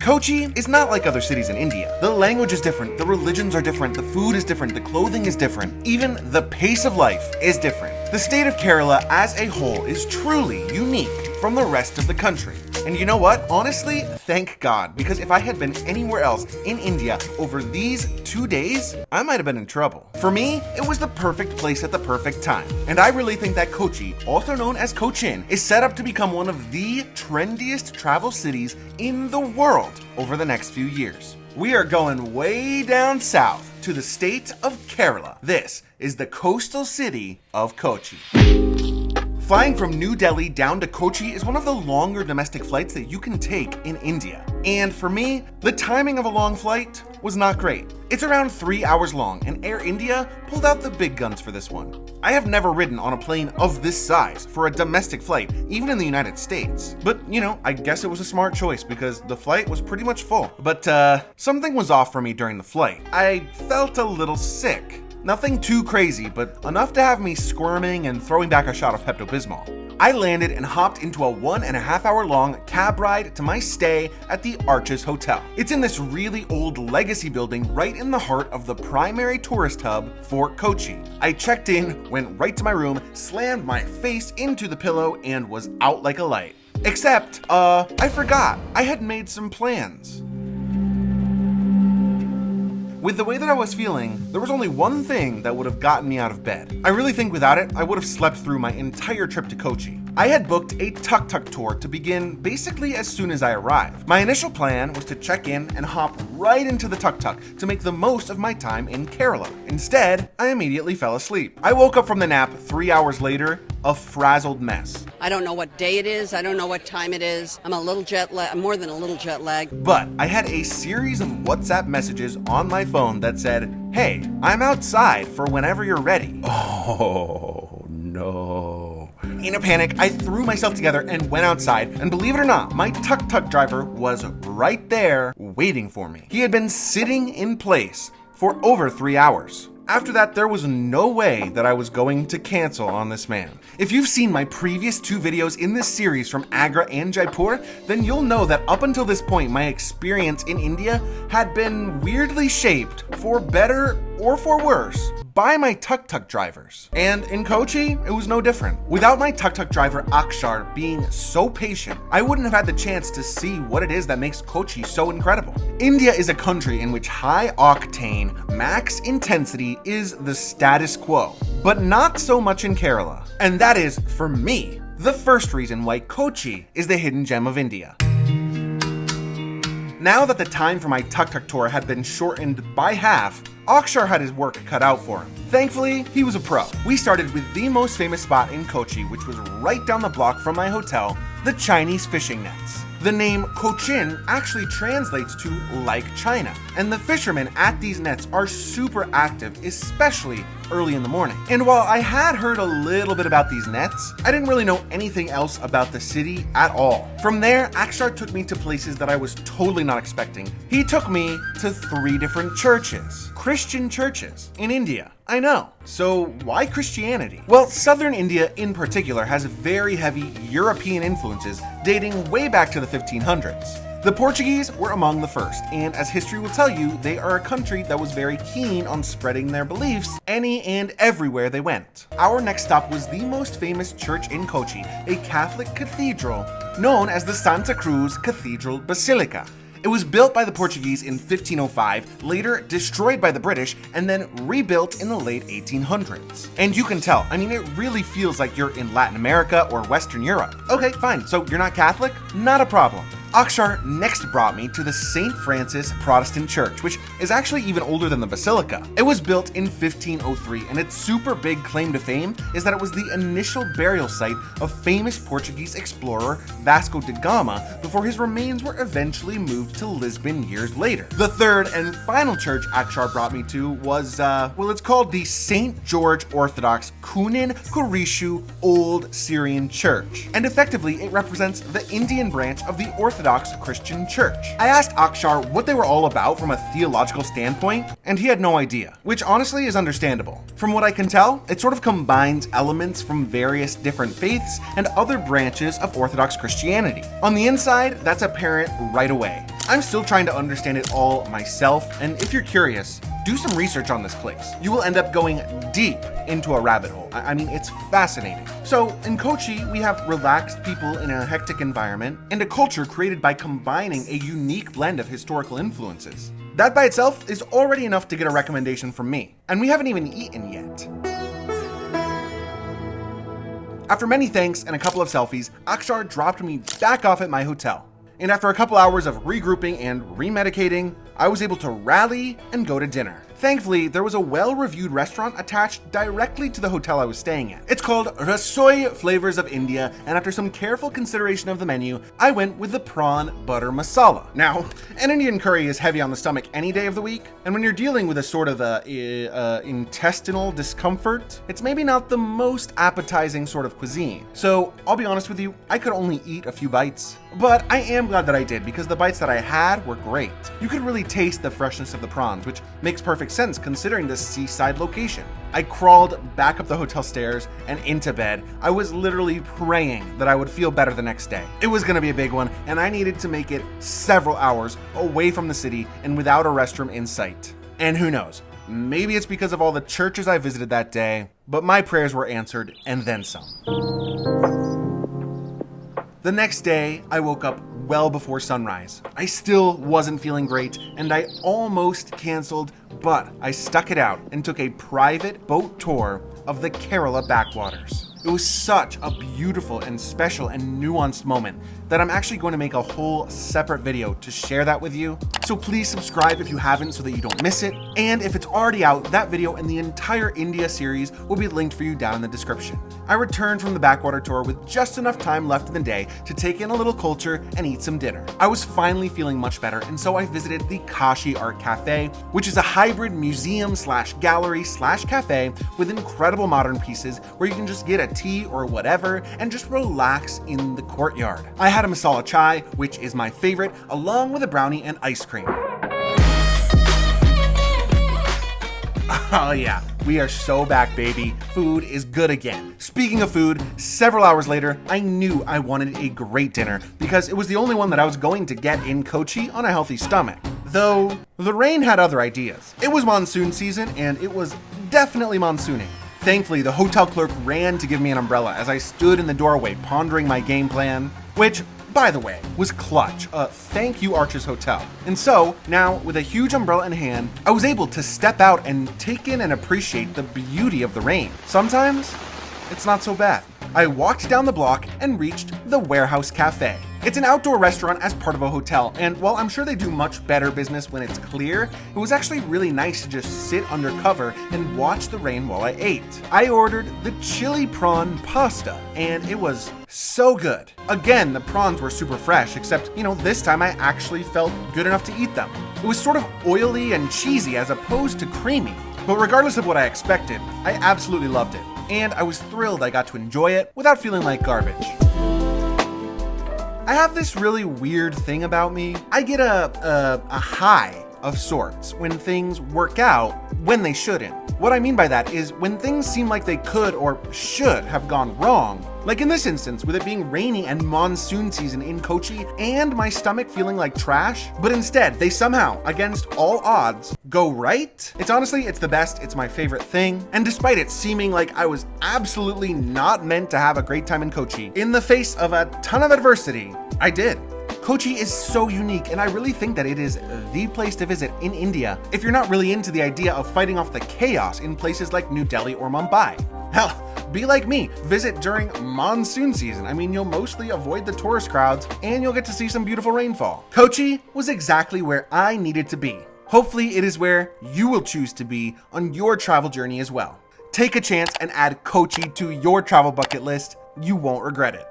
Kochi is not like other cities in India. The language is different, the religions are different, the food is different, the clothing is different, even the pace of life is different. The state of Kerala as a whole is truly unique from the rest of the country. And you know what? Honestly, thank God, because if I had been anywhere else in India over these 2 days, I might have been in trouble. For me, it was the perfect place at the perfect time. And I really think that Kochi, also known as Cochin, is set up to become one of the trendiest travel cities in the world over the next few years. We are going way down south to the state of Kerala. This is the coastal city of Kochi. Flying from New Delhi down to Kochi is one of the longer domestic flights that you can take in India. And for me, the timing of a long flight was not great. It's around 3 hours long, and Air India pulled out the big guns for this one. I have never ridden on a plane of this size for a domestic flight, even in the United States. But, I guess it was a smart choice because the flight was pretty much full. But, something was off for me during the flight. I felt a little sick. Nothing too crazy, but enough to have me squirming and throwing back a shot of Pepto-Bismol. I landed and hopped into a 1.5 hour long cab ride to my stay at the Arches Hotel. It's in this really old legacy building right in the heart of the primary tourist hub for Kochi. I checked in, went right to my room, slammed my face into the pillow, and was out like a light. Except, I forgot. I had made some plans. With the way that I was feeling, there was only one thing that would have gotten me out of bed. I really think without it, I would have slept through my entire trip to Kochi. I had booked a tuk-tuk tour to begin basically as soon as I arrived. My initial plan was to check in and hop right into the tuk-tuk to make the most of my time in Kerala. Instead, I immediately fell asleep. I woke up from the nap 3 hours later, a frazzled mess. I don't know what day it is. I don't know what time it is. I'm more than a little jet lagged. But I had a series of WhatsApp messages on my phone that said, "Hey, I'm outside for whenever you're ready." Oh, no. In a panic, I threw myself together and went outside, and believe it or not, my tuk-tuk driver was right there waiting for me. He had been sitting in place for over 3 hours. After that, there was no way that I was going to cancel on this man. If you've seen my previous 2 videos in this series from Agra and Jaipur, then you'll know that up until this point, my experience in India had been weirdly shaped, for better or for worse, by my tuk-tuk drivers. And in Kochi, it was no different. Without my tuk-tuk driver Akshar being so patient, I wouldn't have had the chance to see what it is that makes Kochi so incredible. India is a country in which high-octane, max intensity is the status quo, but not so much in Kerala. And that is, for me, the first reason why Kochi is the hidden gem of India. Now that the time for my tuk-tuk tour had been shortened by half, Akshar had his work cut out for him. Thankfully, he was a pro. We started with the most famous spot in Kochi, which was right down the block from my hotel, the Chinese fishing nets. The name Cochin actually translates to like China, and the fishermen at these nets are super active, especially early in the morning. And while I had heard a little bit about these nets, I didn't really know anything else about the city at all. From there, Akshar took me to places that I was totally not expecting. He took me to 3 different churches, Christian churches in India. I know. So why Christianity? Well, southern India in particular has very heavy European influences dating way back to the 1500s. The Portuguese were among the first, and as history will tell you, they are a country that was very keen on spreading their beliefs any and everywhere they went. Our next stop was the most famous church in Kochi, a Catholic cathedral known as the Santa Cruz Cathedral Basilica. It was built by the Portuguese in 1505, later destroyed by the British, and then rebuilt in the late 1800s. And you can tell, it really feels like you're in Latin America or Western Europe. Okay, fine, so you're not Catholic? Not a problem. Akshar next brought me to the St. Francis Protestant Church, which is actually even older than the Basilica. It was built in 1503, and its super big claim to fame is that it was the initial burial site of famous Portuguese explorer Vasco da Gama before his remains were eventually moved to Lisbon years later. The third and final church Akshar brought me to was, it's called the St. George Orthodox Kunin Kurishu Old Syrian Church, and effectively it represents the Indian branch of the Orthodox Christian Church. I asked Akshar what they were all about from a theological standpoint, and he had no idea, which honestly is understandable. From what I can tell, it sort of combines elements from various different faiths and other branches of Orthodox Christianity. On the inside, that's apparent right away. I'm still trying to understand it all myself, and if you're curious, do some research on this place. You will end up going deep into a rabbit hole. I mean, it's fascinating. So, in Kochi, we have relaxed people in a hectic environment and a culture created by combining a unique blend of historical influences. That by itself is already enough to get a recommendation from me, and we haven't even eaten yet. After many thanks and a couple of selfies, Akshar dropped me back off at my hotel. And after a couple hours of regrouping and remedicating, I was able to rally and go to dinner. Thankfully, there was a well-reviewed restaurant attached directly to the hotel I was staying at. It's called RASOI Flavors of India, and after some careful consideration of the menu, I went with the prawn butter masala. Now, an Indian curry is heavy on the stomach any day of the week, and when you're dealing with a sort of intestinal discomfort, it's maybe not the most appetizing sort of cuisine. So, I'll be honest with you, I could only eat a few bites. But I am glad that I did, because the bites that I had were great. You could really taste the freshness of the prawns, which makes perfect sense considering this seaside location. I crawled back up the hotel stairs and into bed. I was literally praying that I would feel better the next day. It was gonna be a big one, and I needed to make it several hours away from the city and without a restroom in sight. And who knows, maybe it's because of all the churches I visited that day, but my prayers were answered and then some. The next day, I woke up well before sunrise. I still wasn't feeling great, and I almost canceled, but I stuck it out and took a private boat tour of the Kerala backwaters. It was such a beautiful and special and nuanced moment that I'm actually going to make a whole separate video to share that with you. So please subscribe if you haven't so that you don't miss it. And if it's already out, that video and the entire India series will be linked for you down in the description. I returned from the backwater tour with just enough time left in the day to take in a little culture and eat some dinner. I was finally feeling much better, and so I visited the KASHI Art Cafe, which is a hybrid museum slash gallery slash cafe with incredible modern pieces where you can just get a tea or whatever and just relax in the courtyard. I had a masala chai, which is my favorite, along with a brownie and ice cream. Oh yeah, we are so back, baby. Food is good again. Speaking of food, several hours later, I knew I wanted a great dinner because it was the only one that I was going to get in Kochi on a healthy stomach. Though, the rain had other ideas. It was monsoon season, and it was definitely monsooning. Thankfully, the hotel clerk ran to give me an umbrella as I stood in the doorway pondering my game plan, which, by the way, was clutch. Thank you, Arches Hotel. And so, now, with a huge umbrella in hand, I was able to step out and take in and appreciate the beauty of the rain. Sometimes, it's not so bad. I walked down the block and reached the Warehouse Cafe. It's an outdoor restaurant as part of a hotel, and while I'm sure they do much better business when it's clear, it was actually really nice to just sit under cover and watch the rain while I ate. I ordered the chili prawn pasta, and it was so good. Again, the prawns were super fresh, except, this time I actually felt good enough to eat them. It was sort of oily and cheesy as opposed to creamy. But regardless of what I expected, I absolutely loved it. And I was thrilled I got to enjoy it without feeling like garbage. I have this really weird thing about me. I get a high of sorts when things work out when they shouldn't. What I mean by that is when things seem like they could or should have gone wrong. Like in this instance, with it being rainy and monsoon season in Kochi and my stomach feeling like trash, but instead they somehow, against all odds, go right. It's the best, it's my favorite thing. And despite it seeming like I was absolutely not meant to have a great time in Kochi, in the face of a ton of adversity, I did. Kochi is so unique, and I really think that it is the place to visit in India if you're not really into the idea of fighting off the chaos in places like New Delhi or Mumbai. Hell, be like me, visit during monsoon season. You'll mostly avoid the tourist crowds, and you'll get to see some beautiful rainfall. Kochi was exactly where I needed to be. Hopefully it is where you will choose to be on your travel journey as well. Take a chance and add Kochi to your travel bucket list. You won't regret it.